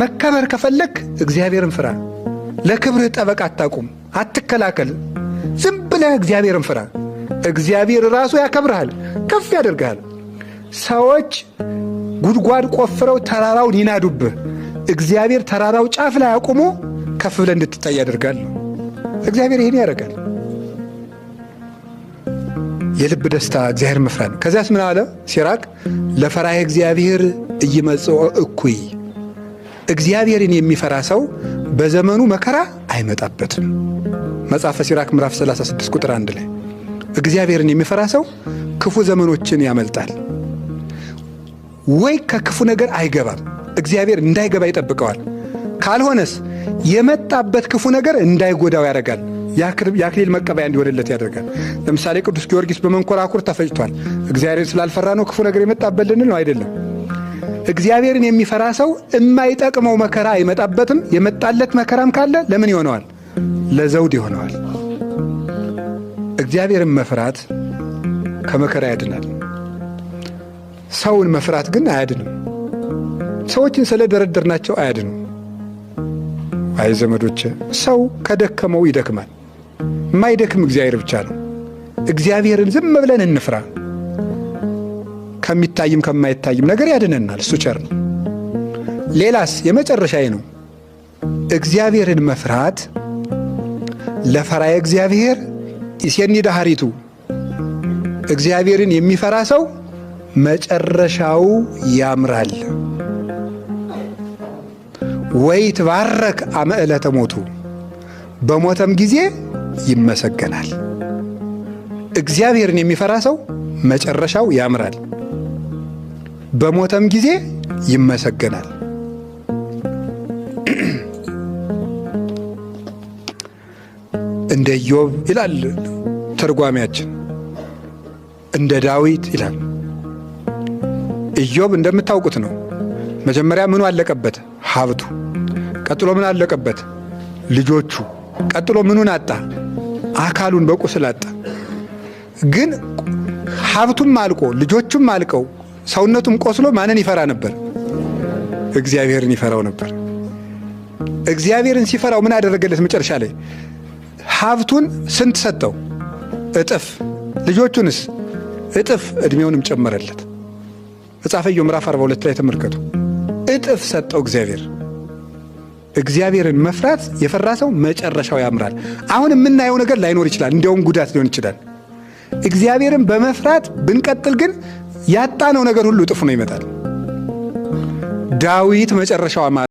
መከበር ከፈለክ እግዚአብሔርን ፍራ። ለክብርህ ጠበቃ አታቁም፣ አትከላከል። ዝም ብለህ እግዚአብሔርን ፍራ። እግዚአብሔር ራሱ ያከብርሃል፣ ከፍ ያደርግሃል። ሰዎች ጉድጓድ ቆፍረው ተራራውን ይናዱብህ፣ እግዚአብሔር ተራራው ጫፍ ላይ አቁሞ ከፍ ብለህ እንድትታይ ያደርጋል። እግዚአብሔር ይሄን ያደርጋል። የልብ ደስታ እግዚአብሔር መፍራት። ከዚያስ ምን አለ ሲራክ? ለፈራሄ እግዚአብሔር እይመጽኦ እኩይ። እግዚአብሔርን የሚፈራ ሰው በዘመኑ መከራ አይመጣበትም። መጽሐፈ ሲራክ ምዕራፍ 36 ቁጥር 1 ላይ እግዚአብሔርን የሚፈራ ሰው ክፉ ዘመኖችን ያመልጣል። ወይ ከክፉ ነገር አይገባም፣ እግዚአብሔር እንዳይገባ ይጠብቀዋል። ካልሆነስ የመጣበት ክፉ ነገር እንዳይጎዳው ያደርጋል። የአክሊል መቀበያ እንዲሆንለት ያደርጋል። ለምሳሌ ቅዱስ ጊዮርጊስ በመንኮራኩር ተፈጭቷል። እግዚአብሔርን ስላልፈራ ነው ክፉ ነገር የመጣበልን ነው? አይደለም። እግዚአብሔርን የሚፈራ ሰው የማይጠቅመው መከራ አይመጣበትም። የመጣለት መከራም ካለ ለምን ይሆነዋል? ለዘውድ ይሆነዋል። እግዚአብሔርን መፍራት ከመከራ ያድናል። ሰውን መፍራት ግን አያድንም። ሰዎችን ስለደረደርናቸው አያድንም። አይ ዘመዶቼ፣ ሰው ከደከመው ይደክማል። የማይደክም እግዚአብሔር ብቻ ነው። እግዚአብሔርን ዝም ብለን እንፍራ። ከሚታይም ከማይታይም ነገር ያድነናል። እሱ ቸር ነው። ሌላስ የመጨረሻዬ ነው። እግዚአብሔርን መፍራት ለፈራየ እግዚአብሔር ይሴኒ ዳህሪቱ። እግዚአብሔርን የሚፈራ ሰው መጨረሻው ያምራል። ወይ ትባረክ አመ ዕለተ ሞቱ፣ በሞተም ጊዜ ይመሰገናል። እግዚአብሔርን የሚፈራ ሰው መጨረሻው ያምራል፣ በሞተም ጊዜ ይመሰገናል። እንደ ኢዮብ ይላል ተርጓሚያችን፣ እንደ ዳዊት ይላል። ኢዮብ እንደምታውቁት ነው። መጀመሪያ ምኑ አለቀበት? ሀብቱ። ቀጥሎ ምን አለቀበት? ልጆቹ። ቀጥሎ ምኑን አጣ? አካሉን በቁስል አጣ። ግን ሀብቱም አልቆ ልጆቹም አልቀው ሰውነቱም ቆስሎ ማንን ይፈራ ነበር? እግዚአብሔርን ይፈራው ነበር። እግዚአብሔርን ሲፈራው ምን አደረገለት? መጨረሻ ላይ ሀብቱን ስንት ሰጠው? እጥፍ። ልጆቹንስ እጥፍ፣ ዕድሜውንም ጨመረለት። መጽሐፈ ኢዮብ ምዕራፍ 42 ላይ ተመልከቱ። እጥፍ ሰጠው እግዚአብሔር። እግዚአብሔርን መፍራት የፈራ ሰው መጨረሻው ያምራል። አሁን የምናየው ነገር ላይኖር ይችላል፣ እንዲያውም ጉዳት ሊሆን ይችላል። እግዚአብሔርን በመፍራት ብንቀጥል ግን ያጣነው ነገር ሁሉ እጥፍ ነው ይመጣል። ዳዊት መጨረሻው